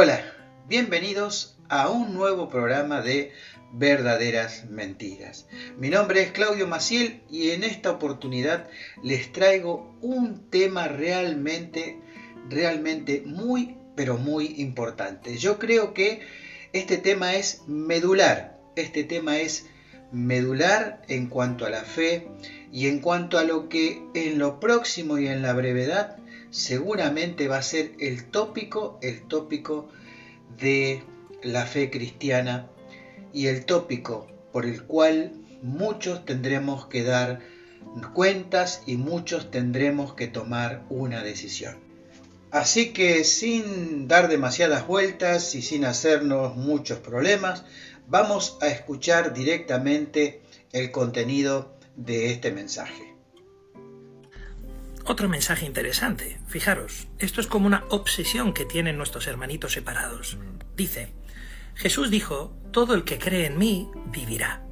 Hola, bienvenidos a un nuevo programa de Verdaderas Mentiras. Mi nombre es Claudio Maciel y en esta oportunidad les traigo un tema realmente muy, pero muy importante. Yo creo que este tema es medular. Este tema es medular en cuanto a la fe y en cuanto a lo que en lo próximo y en la brevedad seguramente va a ser el tópico de la fe cristiana y el tópico por el cual muchos tendremos que dar cuentas y muchos tendremos que tomar una decisión. Así que sin dar demasiadas vueltas y sin hacernos muchos problemas, vamos a escuchar directamente el contenido de este mensaje. Otro mensaje interesante. Fijaros, esto es como una obsesión que tienen nuestros hermanitos separados. Dice, Jesús dijo, todo el que cree en mí vivirá.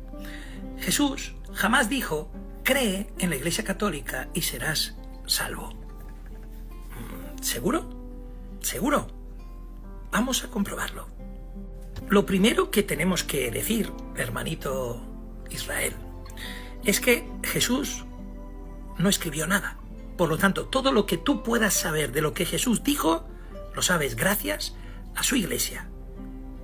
Jesús jamás dijo, cree en la Iglesia Católica y serás salvo. ¿Seguro? ¿Seguro? Vamos a comprobarlo. Lo primero que tenemos que decir, hermanito Israel, es que Jesús no escribió nada. Por lo tanto, todo lo que tú puedas saber de lo que Jesús dijo, lo sabes gracias a su iglesia.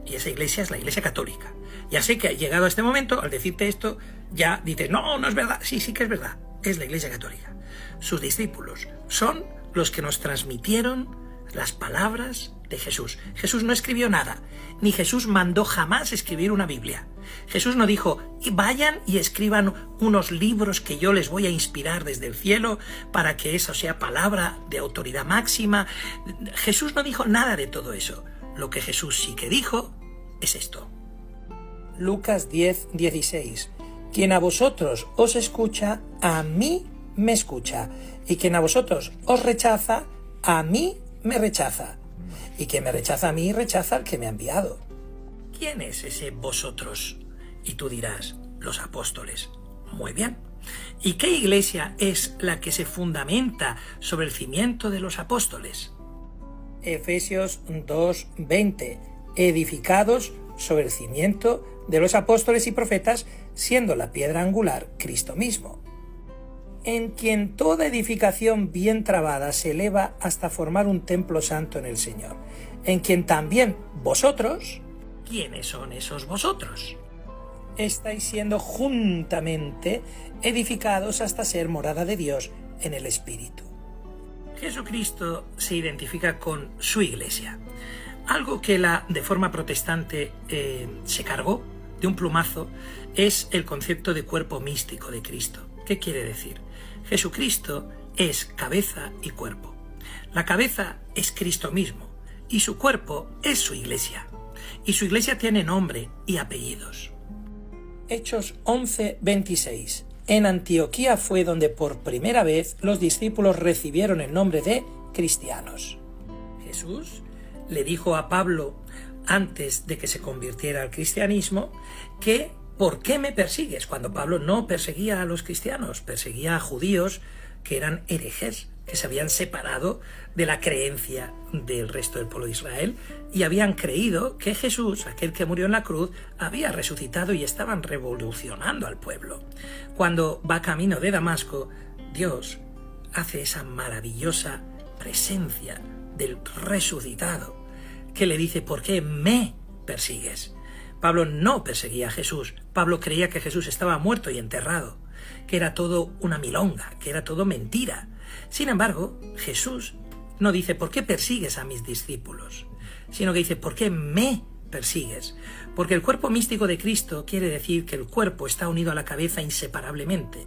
Y esa iglesia es la Iglesia Católica. Ya sé que llegado a este momento, al decirte esto, ya dices, no es verdad. Sí que es verdad. Es la Iglesia Católica. Sus discípulos son los que nos transmitieron las palabras de Jesús. Jesús no escribió nada, ni Jesús mandó jamás escribir una Biblia. Jesús no dijo, vayan y escriban unos libros que yo les voy a inspirar desde el cielo para que eso sea palabra de autoridad máxima. Jesús no dijo nada de todo eso. Lo que Jesús sí que dijo es esto. Lucas 10:16. Quien a vosotros os escucha, a mí me escucha. Y quien a vosotros os rechaza, a mí me rechaza. Y quien me rechaza a mí, rechaza al que me ha enviado. ¿Quién es ese vosotros? Y tú dirás, los apóstoles. Muy bien. ¿Y qué iglesia es la que se fundamenta sobre el cimiento de los apóstoles? Efesios 2:20. Edificados sobre el cimiento de los apóstoles y profetas, siendo la piedra angular Cristo mismo, en quien toda edificación bien trabada se eleva hasta formar un templo santo en el Señor, en quien también vosotros, ¿quiénes son esos vosotros? Estáis siendo juntamente edificados hasta ser morada de Dios en el Espíritu. Jesucristo se identifica con su iglesia, algo que de forma protestante se cargó de un plumazo es el concepto de cuerpo místico de Cristo. ¿Qué quiere decir? Jesucristo es cabeza y cuerpo. La cabeza es Cristo mismo y su cuerpo es su iglesia. Y su iglesia tiene nombre y apellidos. Hechos 11:26. En Antioquía fue donde por primera vez los discípulos recibieron el nombre de cristianos. Jesús le dijo a Pablo, antes de que se convirtiera al cristianismo, que ¿por qué me persigues? Cuando Pablo no perseguía a los cristianos, perseguía a judíos que eran herejes, que se habían separado de la creencia del resto del pueblo de Israel y habían creído que Jesús, aquel que murió en la cruz, había resucitado y estaban revolucionando al pueblo. Cuando va camino de Damasco, Dios hace esa maravillosa presencia del resucitado que le dice, ¿por qué me persigues? Pablo no perseguía a Jesús. Pablo creía que Jesús estaba muerto y enterrado, que era todo una milonga, que era todo mentira. Sin embargo, Jesús no dice, ¿por qué persigues a mis discípulos? Sino que dice, ¿por qué me persigues? Porque el cuerpo místico de Cristo quiere decir que el cuerpo está unido a la cabeza inseparablemente.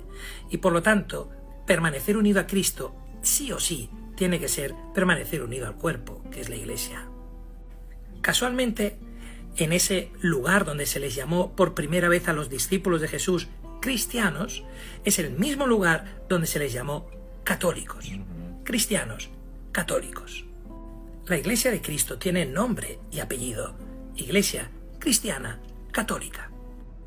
Y por lo tanto, permanecer unido a Cristo, sí o sí, tiene que ser permanecer unido al cuerpo, que es la iglesia. Casualmente, en ese lugar donde se les llamó por primera vez a los discípulos de Jesús cristianos, es el mismo lugar donde se les llamó católicos. Cristianos, católicos. La Iglesia de Cristo tiene nombre y apellido. Iglesia Cristiana Católica.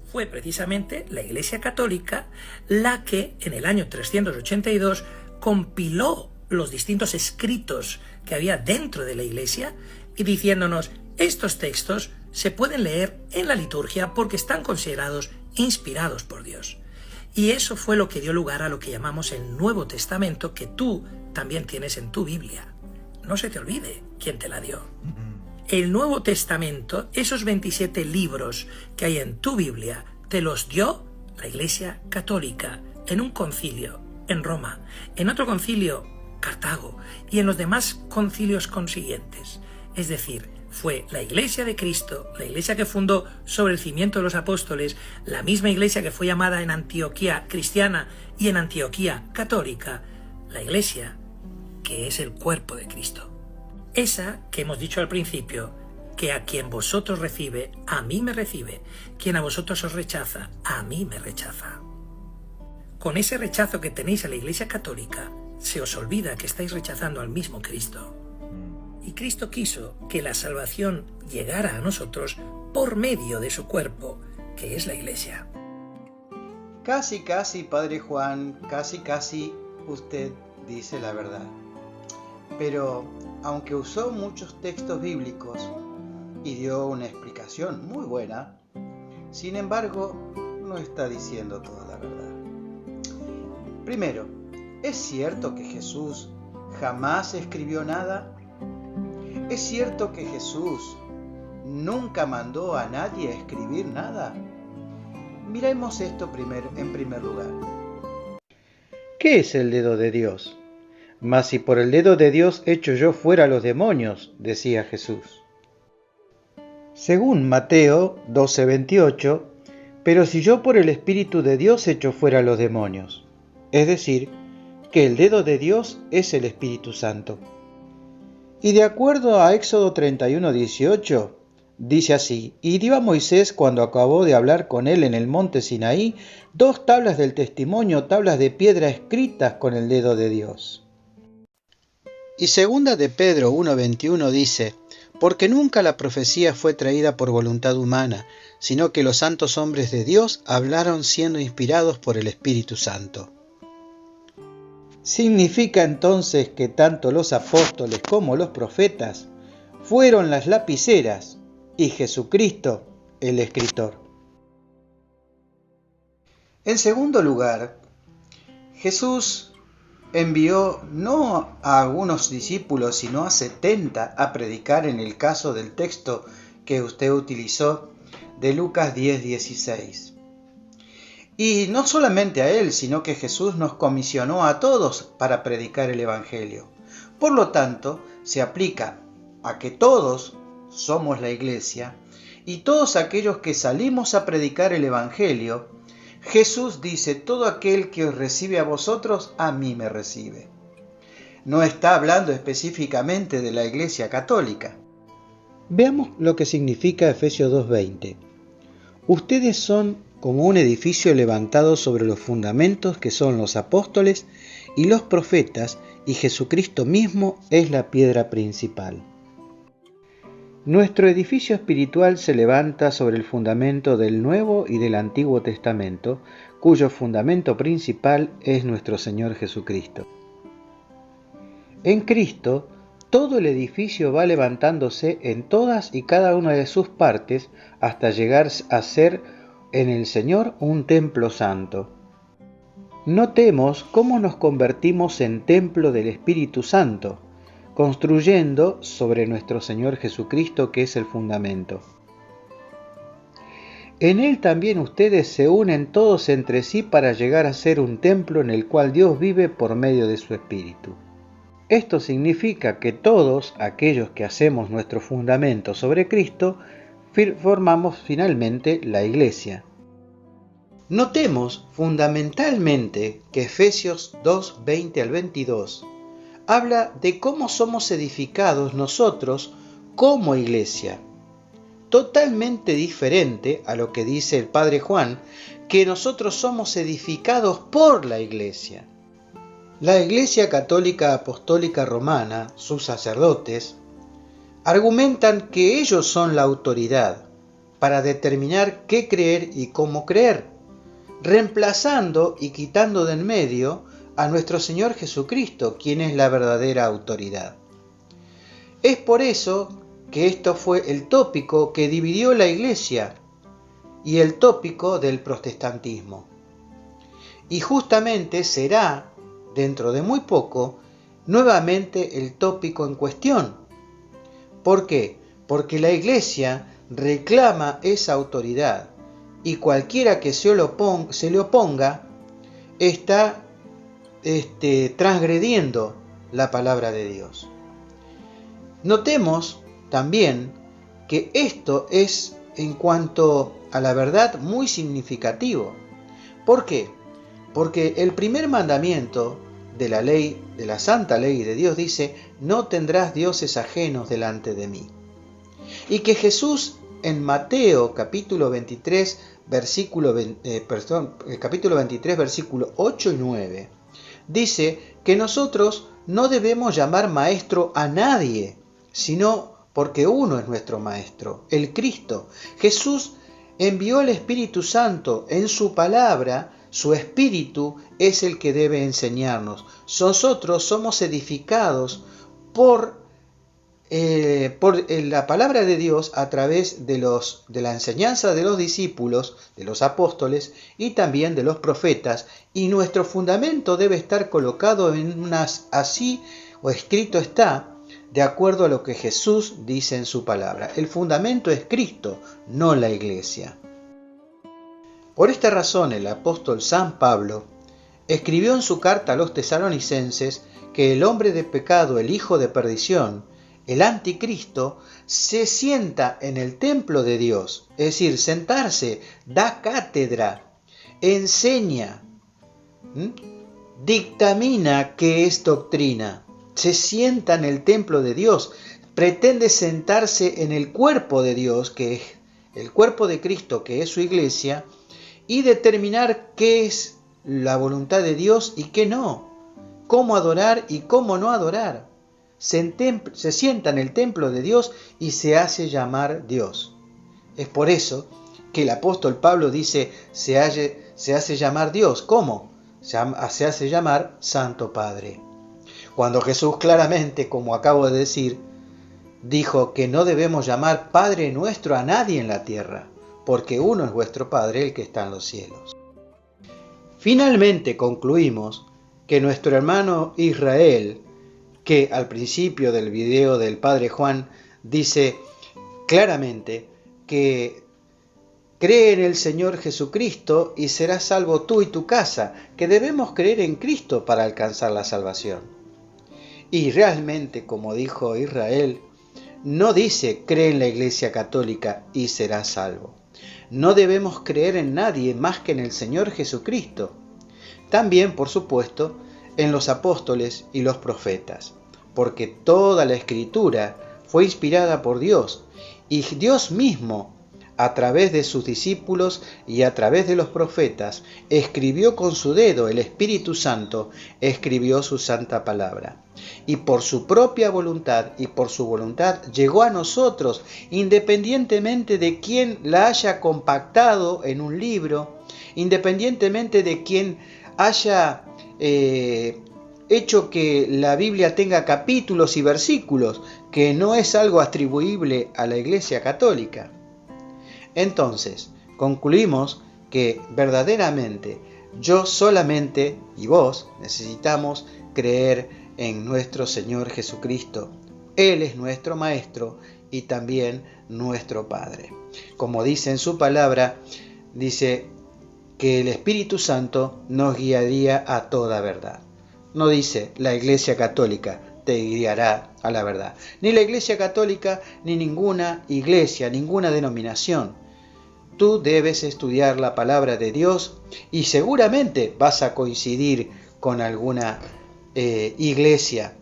Fue precisamente la Iglesia Católica la que en el año 382 compiló los distintos escritos que había dentro de la Iglesia y diciéndonos, estos textos se pueden leer en la liturgia porque están considerados inspirados por Dios. Y eso fue lo que dio lugar a lo que llamamos el Nuevo Testamento, que tú también tienes en tu Biblia. No se te olvide quién te la dio. El Nuevo Testamento, esos 27 libros que hay en tu Biblia, te los dio la Iglesia Católica en un concilio en Roma, en otro concilio Cartago y en los demás concilios consiguientes. Es decir, fue la Iglesia de Cristo, la Iglesia que fundó sobre el cimiento de los apóstoles, la misma Iglesia que fue llamada en Antioquía cristiana y en Antioquía católica, la Iglesia que es el cuerpo de Cristo. Esa que hemos dicho al principio, que a quien vosotros recibe, a mí me recibe, quien a vosotros os rechaza, a mí me rechaza. Con ese rechazo que tenéis a la Iglesia Católica, se os olvida que estáis rechazando al mismo Cristo. Y Cristo quiso que la salvación llegara a nosotros por medio de su cuerpo, que es la Iglesia. Casi, Padre Juan, casi usted dice la verdad. Pero, aunque usó muchos textos bíblicos y dio una explicación muy buena, sin embargo, no está diciendo toda la verdad. Primero, ¿es cierto que Jesús jamás escribió nada? ¿Es cierto que Jesús nunca mandó a nadie a escribir nada? Miremos esto en primer lugar. ¿Qué es el dedo de Dios? Mas si por el dedo de Dios echo yo fuera a los demonios, decía Jesús. Según Mateo 12:28, pero si yo por el Espíritu de Dios echo fuera a los demonios. Es decir, que el dedo de Dios es el Espíritu Santo. Y de acuerdo a Éxodo 31:18, dice así, y dio a Moisés cuando acabó de hablar con él en el monte Sinaí, 2 tablas del testimonio, tablas de piedra escritas con el dedo de Dios. Y segunda de Pedro 1:21 dice, porque nunca la profecía fue traída por voluntad humana, sino que los santos hombres de Dios hablaron siendo inspirados por el Espíritu Santo. Significa entonces que tanto los apóstoles como los profetas fueron las lapiceras y Jesucristo el escritor. En segundo lugar, Jesús envió no a algunos discípulos, sino a 70 a predicar en el caso del texto que usted utilizó de Lucas 10:16. Y no solamente a él, sino que Jesús nos comisionó a todos para predicar el Evangelio. Por lo tanto, se aplica a que todos somos la Iglesia y todos aquellos que salimos a predicar el Evangelio. Jesús dice, todo aquel que os recibe a vosotros, a mí me recibe. No está hablando específicamente de la Iglesia Católica. Veamos lo que significa Efesios 2:20. Ustedes son como un edificio levantado sobre los fundamentos que son los apóstoles y los profetas, y Jesucristo mismo es la piedra principal. Nuestro edificio espiritual se levanta sobre el fundamento del Nuevo y del Antiguo Testamento, cuyo fundamento principal es nuestro Señor Jesucristo. En Cristo, todo el edificio va levantándose en todas y cada una de sus partes hasta llegar a ser en el Señor un templo santo. Notemos cómo nos convertimos en templo del Espíritu Santo, construyendo sobre nuestro Señor Jesucristo, que es el fundamento. En Él también ustedes se unen todos entre sí para llegar a ser un templo en el cual Dios vive por medio de su Espíritu. Esto significa que todos aquellos que hacemos nuestro fundamento sobre Cristo, formamos finalmente la Iglesia. Notemos fundamentalmente que Efesios 2:20 al 22 habla de cómo somos edificados nosotros como Iglesia. Totalmente diferente a lo que dice el Padre Juan, que nosotros somos edificados por la Iglesia. La Iglesia Católica Apostólica Romana, sus sacerdotes, argumentan que ellos son la autoridad para determinar qué creer y cómo creer, reemplazando y quitando de en medio a nuestro Señor Jesucristo, quien es la verdadera autoridad. Es por eso que esto fue el tópico que dividió la Iglesia y el tópico del protestantismo. Y justamente será, dentro de muy poco, nuevamente el tópico en cuestión. ¿Por qué? Porque la Iglesia reclama esa autoridad y cualquiera que se le oponga está transgrediendo la palabra de Dios. Notemos también que esto es, en cuanto a la verdad, muy significativo. ¿Por qué? Porque el primer mandamiento de la ley, de la santa ley de Dios, dice: no tendrás dioses ajenos delante de mí. Y que Jesús en Mateo capítulo 23, versículo 8 y 9, dice que nosotros no debemos llamar maestro a nadie, sino porque uno es nuestro maestro, el Cristo. Jesús envió el Espíritu Santo en su palabra. Su Espíritu es el que debe enseñarnos. Nosotros somos edificados por la palabra de Dios a través de la enseñanza de los discípulos, de los apóstoles y también de los profetas, y nuestro fundamento debe estar colocado en así, o escrito está, de acuerdo a lo que Jesús dice en su palabra. El fundamento es Cristo, no la Iglesia. Por esta razón el apóstol San Pablo escribió en su carta a los tesalonicenses que el hombre de pecado, el hijo de perdición, el anticristo, se sienta en el templo de Dios, es decir, sentarse, da cátedra, enseña, dictamina qué es doctrina, se sienta en el templo de Dios, pretende sentarse en el cuerpo de Dios, que es el cuerpo de Cristo, que es su iglesia, y determinar qué es la voluntad de Dios y qué no, cómo adorar y cómo no adorar. Se sienta en el templo de Dios y se hace llamar Dios. Es por eso que el apóstol Pablo dice, se hace llamar Dios. ¿Cómo? Se hace llamar Santo Padre. Cuando Jesús claramente, como acabo de decir, dijo que no debemos llamar Padre nuestro a nadie en la tierra, porque uno es vuestro Padre, el que está en los cielos. Finalmente concluimos que nuestro hermano Israel, que al principio del video del Padre Juan dice claramente que cree en el Señor Jesucristo y serás salvo tú y tu casa, que debemos creer en Cristo para alcanzar la salvación. Y realmente, como dijo Israel, no dice cree en la Iglesia Católica y serás salvo. No debemos creer en nadie más que en el Señor Jesucristo. También, por supuesto, en los apóstoles y los profetas, porque toda la Escritura fue inspirada por Dios, y Dios mismo, a través de sus discípulos y a través de los profetas, escribió con su dedo, el Espíritu Santo escribió su santa palabra. Y por su propia voluntad y por su voluntad llegó a nosotros, independientemente de quién la haya compactado en un libro, independientemente de quién haya hecho que la Biblia tenga capítulos y versículos, que no es algo atribuible a la Iglesia Católica. Entonces, concluimos que verdaderamente yo solamente y vos necesitamos creer en nuestro Señor Jesucristo. Él es nuestro Maestro y también nuestro Padre. Como dice en su palabra, dice que el Espíritu Santo nos guiaría a toda verdad. No dice la Iglesia Católica te guiará a la verdad. Ni la Iglesia Católica, ni ninguna iglesia, ninguna denominación. Tú debes estudiar la palabra de Dios y seguramente vas a coincidir con alguna iglesia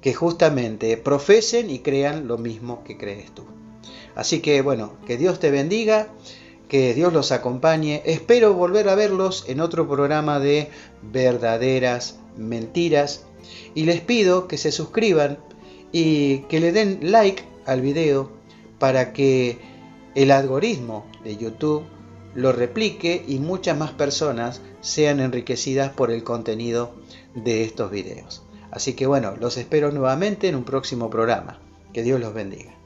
que justamente profesen y crean lo mismo que crees tú. Así que bueno, que Dios te bendiga, que Dios los acompañe. Espero volver a verlos en otro programa de Verdaderas Mentiras y les pido que se suscriban y que le den like al video para que el algoritmo de YouTube lo replique y muchas más personas sean enriquecidas por el contenido de estos videos. Así que bueno, los espero nuevamente en un próximo programa. Que Dios los bendiga.